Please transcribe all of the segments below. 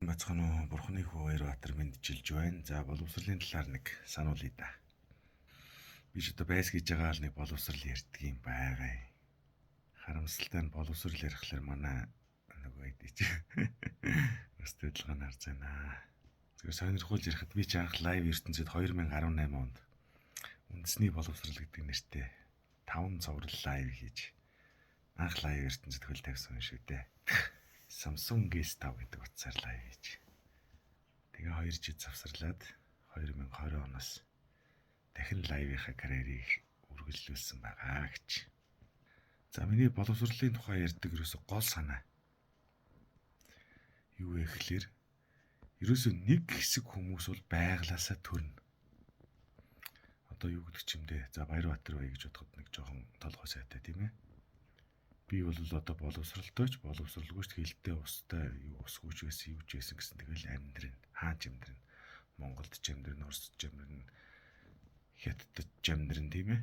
Бацхан бурхны хүү Баярбаатар мэдчилж байна. За боловсролын талаар нэг сануулъя да. Би ч одоо байс гэж байгаа л нэг боловсрол ярьдаг юм байгаа. Харамсалтай нь боловсрол ярихлаар манай нөгөө идэж өстэй адилхан харж байна. Зүгээр сонирхуулж ярихад би ч анх лайв ертөнцид 2018 онд үндэсний боловсрол гэдэг нэртэй 5 цоврал лайв хийж анх лайв ертөнцид хөл тавьсан шүү дээ. Samsung S5 гэдэг утсаар лайв хийж. Тэгээ 2 жил завсарлаад 2020 оноос дахин лайвынхаа карьерийг үргэлжлүүлсэн байгаа гэж. За миний боловсролын тухай ярьдаг ерөөсө гол санаа юу вэ гэхээр ерөөсө нэг хэсэг хүмүүс бол байглаасаа төрнө. Одоо юу гэдэг ч юм дээ. За Баярбаатар бай гэж бодоход нэг жоохон толгой сайтай тийм ээ. Би бол одоо боловсролтойч боловсралгүйч хилтэй устай юу усгүйч байсан юу ч байсан гэсэн тэгэл амьдрын хаач амьдрын Монголд ч амьдрын Оросд ч амьдрын Хятадд ч амьдрын тийм ээ.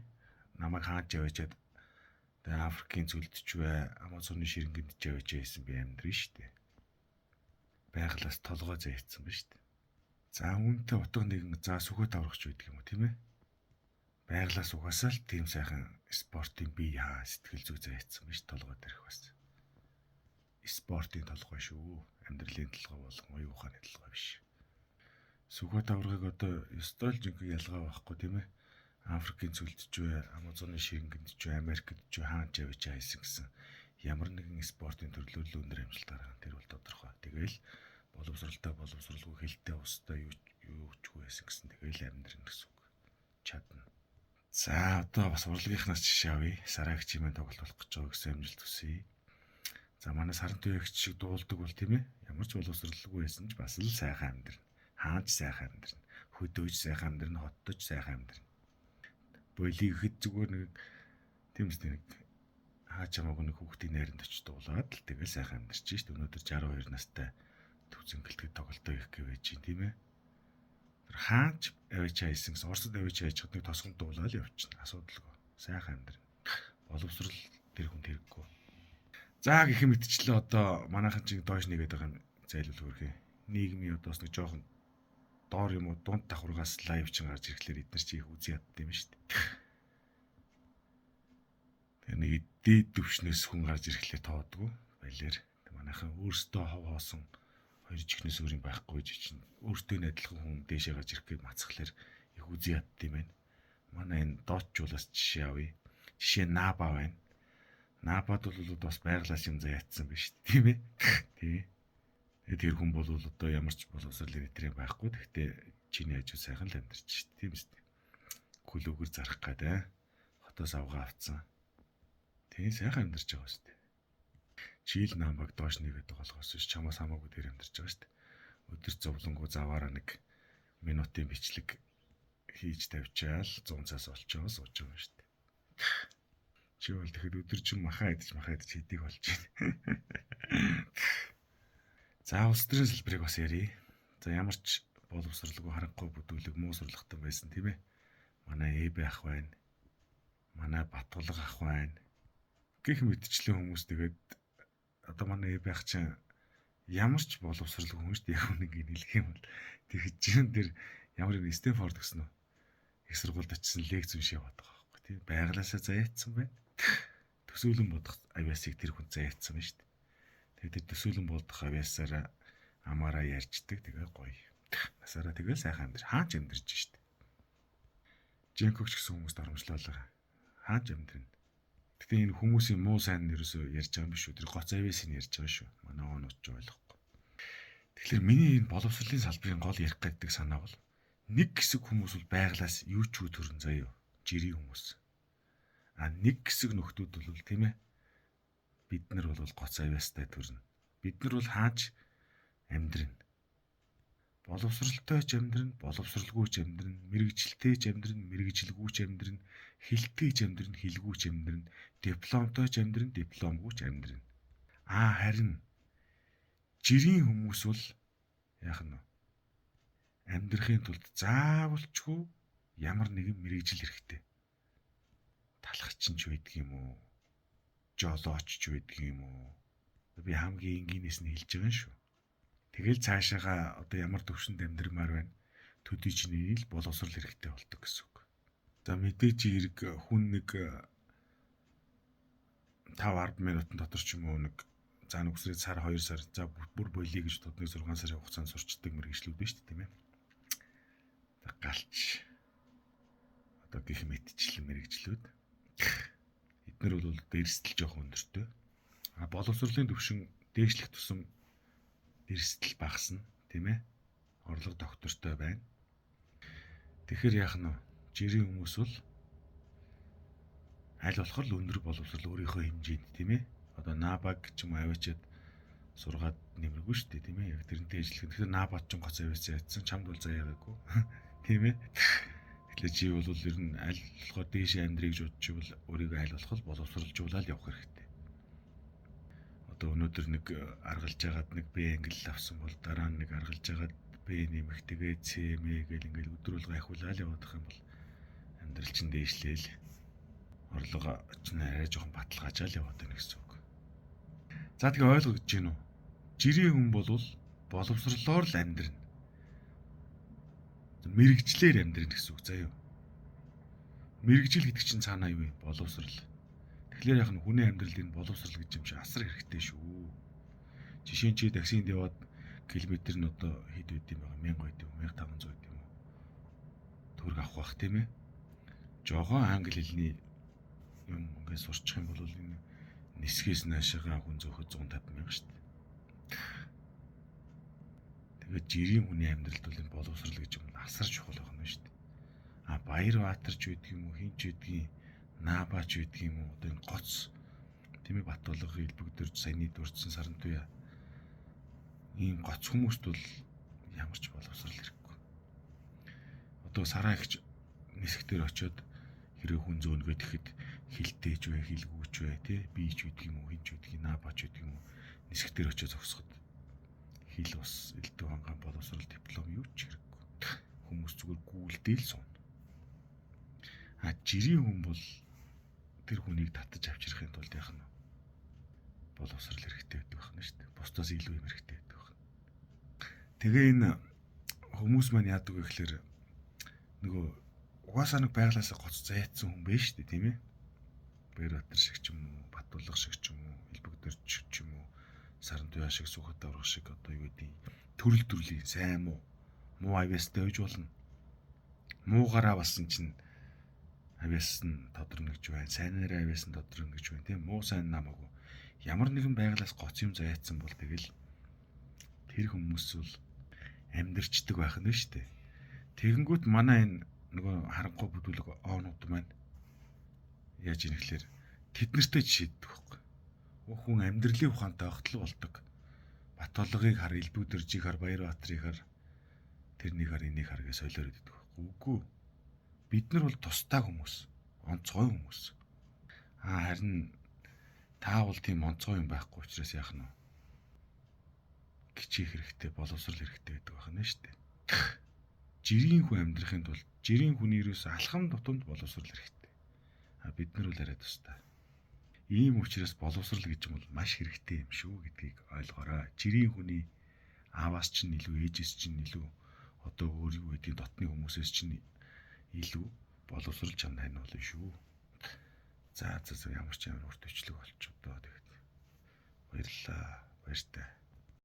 Намайг хаач яваачаад тэгээ Африкийн зүлд ч бай Амазоны ширэнгэнд ч яваач байсан би амьдрын штэ. Байглаас толгой зайцсан ба штэ. За үүнтэй утга нэгэн за сүхөт аврагч байдаг юм уу тийм ээ. Байглаас угаасаа л тийм сайхан спортын бие сэтгэл зүй зайцсан биш толгой дээрх бас. Спортын толгой шүү. Амьдралын толгой болон оюун ухааны толгой биш. Сүхбат аврагыг одоо ёстой л жинхэнэ ялгаа байхгүй тийм ээ. Африкийн цөлд ч бай, Амазоны ширэнгэнд ч бай, Америкт ч хаач явж хайсан гэсэн ямар нэгэн спортын төрлөөр л өндөр амжилт гаргана. Тэр бол тодорхой. Тэгэл боловсралтай боловсралгүй хилтэй устай юу ч байсан гэсэн тэгэл амьдрын гэсэн үг. Чадна. За одоо бас урлагийнхнаас жишээ авъя. Сараагч юм тоглолт болох гэж байгаа гэсэн амжилт хүсье. За манай сарантай ягч шиг дуулдаг бол тийм ээ. Ямар ч боловсралгүй байсан ч бас л сайхан амьдрна. Хаач сайхан амьдрна. Хөдөөж сайхан амьдрна, хоттож сайхан амьдрна. Бойлиг ихэд зүгээр нэг тийм үстэй нэг хаач хамаагүй нэг хүүхдийн найранд очиж дуулаад л тэгэл сайхан амьдарч шít. Өнөөдөр 62 настай төвзөнгэлтэд тоглолтоо их гэвэж чинь тийм ээ. Хаач авч хайсан гэсэн Оросд авч хайж чаддаг тосгонд дуулаад явчихна. Асуудалгүй. Сайхан амьдрна. Боловсрал тэр хүн хэрэггүй. За гэх мэтчлээ одоо манайхан чинь доош нэгээд байгаа юм зайлуул хөрхий. Нийгмийн одоос нэг жоохон доор юм уу дунд давхаргаас лайв чин гарч ирэхлээр эдгээр чи их үзий яддаг юм шүү дээ. Тэгээ нэг дээд төвшнөөс хүн гарч ирэхлээр тоодгүй байлэр. Манайхан өөрсдөө хов хоосон хоёр чихнээс өөр юм байхгүй чинь өөртөө адилхан хүн дээшээ гарч ирэх гээд мацхлаар их үзий ядд юм байна. Манай энэ доочжуулаас жишээ авъя. Жишээ Наба байна. Набад бол бас байглаас юм заяатсан биш тийм ээ. Тий. Тэгээд тэр хүн бол одоо ямар ч боловсрол эритрийн байхгүй. Гэхдээ чиний хажуу сайхан л амьдарч шít. Тийм үстэй. Күлүүгэр зарах гэдэг. Хотоос авгаа авцсан. Тий сайхан амьдарч байгаа үстэй. Чийл намбаг доош нэгээд болохоос чамаас хамаагүй дээр амьдарч байгаа шүү дээ. Өдөр зовлонгоо заваараа нэг минутын бичлэг хийж тавьчаал 100 цаас олчоо сууж байгаа шүү дээ. Чи бол тэгэхэд өдөржин махаа идэж хэдийг болж байна. За улс төрийн салбарыг бас ярий. За ямар ч боловсралгүй харахгүй бүдүүлэг муу сурлагтан байсан тийм ээ. Манай Эб ах байна. Манай Батулга ах байна. Гэх мэтчлэн хүмүүс тэгээд одоо манай Эб ах чинь ямар ч боловсралгүй хүн шүү дээ. Яг нэг хэлэх юм бол тэгж чинь тэр ямар нэг Стэнфорд гэсэн үү? Их сургуульд очисон лекц уншиж яваад байгаа байхгүй тийм байглаасаа заяатсан байна. Төсөөлөн бодох авиасыг тэр хүн заяатсан байна шүү дээ. Тэгээд тэр төсөөлөн бодох авиасаараа амаараа ярьждаг тэгээ гоё. Насаараа тэгээ сайхан амьдар хаач амьдарч шүү дээ. Жинкогч гэсэн хүмүүст оромжлоолаа. Хаач амьдрна. Гэтэ энэ хүмүүсийн муу сайн нь ерөөсөө ярьж байгаа юм биш үү? Тэр гоц авиасыг ярьж байгаа шүү. Манай оонууд ч ойлгохгүй. Тэгэхээр миний энэ боловсролын салбарын гол ярих гэдэг санаа бол нэг хэсэг хүмүүс бол байглаас юу ч төрн заяа. Жирийн хүмүүс. А нэг хэсэг нөхдүүд бол тийм ээ. Бид нар бол гоц авиастай төрнө. Бид нар бол хаач амьдрна. Боловсралтай ч амьдрна, боловсралгүй ч амьдрна, мэрэгжилтэй ч амьдрна, мэрэгжилгүй ч амьдрна, хилтэй ч амьдрна, хилгүй ч амьдрна, дипломтой ч амьдрна, дипломгүй ч амьдрна. Харин жирийн хүмүүс бол яах нь вэ? Амьдрахын тулд заавалчгүй ямар нэгэн мэрэгжил хэрэгтэй. Талхарчин ч байдаг юм уу? Жолооч ч байдаг юм уу? Би хамгийн энгийнээс нь хэлж байгаа шүү. Тэгэл цаашаага одоо ямар төвшөнд амьдрмаар байна. Төдий чиний л боловсрал хэрэгтэй болдог гэсэн үг. За мэдээж хэрэг хүн нэг 5-10 минутын дотор ч юм уу нэг за нүгсрээ сар 2 сар за бүр болиё гэж бодны 6 сарын хугацаанд сурчдаг мэргэжлүүд байна шүү дээ тийм ээ. Галч одоо гих мэтчлэн мэргэжлүүд эднэр бол дээрстэл жоох өндөртэй. Боловсролын төвшин дээшлэх тусам дээрстэл багасна тийм ээ. Орлого доктортой байна. Тэгэхээр яах нь жирийн хүмүүс бол аль болохоор л өндөр боловсрол өөрийнхөө хэмжээнд тийм ээ. Одоо набаг ч юм аваачаад сургаад нэмэргүй шүү дээ тийм ээ. Яг тэрнтэй ажиллах. Тэгэхээр набад ч гоц аваасаа ядсан чамд бол заяагаагүй тийм ээ. Тэгэхээр чи бол ер нь аль болохоор дээш амьдрыг жуудчихвал өөрийгөө аль болох боловсруулжуулаад явах хэрэгтэй. Одоо өнөөдөр нэг аргалж агаад нэг Б англи авсан бол дараа нь нэг аргалж агаад Б нэмэх тэгээ С М гэл ингээл өдөр болго ахиулаад явах юм бол амьдрал чинь дээшлээл орлого ч арай жоохон баталгаажаал яваад байна гэсэн үг. За тэгээ ойлгож гин үү? Жирийн хүн бол боловсрлоор л амьдрна. Мэргэжлэр амьдрна гэсэн үг заяа. Мэргэжил гэдэг чинь цаанаа юу юм? Боловсрал. Тэгэхээр яг нь хүний амьдралд энэ боловсрал гэж юм чи асар хэрэгтэй шүү. Жишээ нь чи таксинд яваад километр нь одоо хэд байд юм бэ? 1000 байд юм, 1500 байд юм уу? Төгрөг авах бах тийм ээ. Жогоон англи хэлний юм ингээд сурчих юм бол энэ нисгээс наашаага хүн зөөхөд 150 мянга шүү дээ. Тэгээд жирийн хүний амьдралд бол энэ боловсрал гэж юм асар чухал байна шүү дээ. Баярбаатар ч байдаг юм уу, хин ч байдгийн Наабач байдаг юм уу, одоо энэ гоц тийм ээ Батболго хэлбэгдэрж саяны дурдсан Сарантуяа ийм гоц хүмүүст бол ямар ч боловсрал хэрэггүй. Одоо сараа ихч нисгтэр очиод хэрэг хүн зөөнгөө тэгэхэд хилтэйч бай, хилгүүч бай, тий бийч байдаг юм уу, хинч байдаг, Наабач байдаг юм уу, нисгтэр очиод зогсоход хил бас элдв хангаан боловсрал диплом юу ч хэрэггүй. Хүмүүс зүгээр гүйлдээл суuna. Жирийн хүн бол тэр хүнийг татаж авчрахын тулд яах нь боловсрал хэрэгтэй байдаг байна шүү дээ. Бусдаас илүү юм хэрэгтэй байдаг байна. Тэгээ энэ хүмүүс маань яадаг вэ гэхээр нөгөө угаасаа нэг байглаасаа гоц зайцсан хүн байж шүү дээ тийм ээ. Баярбаатар шиг ч юм уу, Батболго шиг ч юм уу, Элбэгдэрч шиг ч юм уу, Сарантуяа шиг, Сүхбат аврах шиг одоо юу гэдэг төрөл төрлийн сайн муу авьяастай байж болно. Муугаараа бас эн чинь авьяас нь тодорно гэж байна. Сайнаараа авьяас нь тодорно гэж байна. Тийм муу сайн намаагүй. Ямар нэгэн байглаас гоц юм зайцсан бол тэгэл тэр хүмүүс бол амьдэрчдэг байх нь шүү дээ. Тэгэнгүүт манай энэ нөгөө харанхуй бүдүүлэг оонууд маань яаж ийм гэхээр тэд нартэй жишээддэг байхгүй. Хүн амьдралын ухаантай огтл болдог. Батболгыг хар, Элбэгдэржийг хар, Баярбаатарыг хар, тэрнийг хар, энийг хар гэж солиороод иддэг байхгүй. Үгүй. Бид нар бол тустай хүмүүс, онцгой хүмүүс. Харин та бол тийм онцгой юм байхгүй учраас яах нь вэ? Кичих хэрэгтэй, боловсрал хэрэгтэй гэдэг байна шүү дээ. Жирийн хүн амьдрахын тулд жирийн хүний ерөөс алхам тутамд боловсрал хэрэгтэй. Бид нар бол арай тустай. Ийм учраас боловсрал гэж юм бол маш хэрэгтэй юм шүү гэдгийг ойлгоорой. Жирийн хүний ааваас ч илүү, ээжээс ч илүү, одоо өөр юу гэдгийг дотны хүмүүсээс ч илүү боловсрал чамд ханиулна шүү. За ямар ч ямар урт өчлөг болчих одоо тэгэхэд баярлалаа. Баяртай.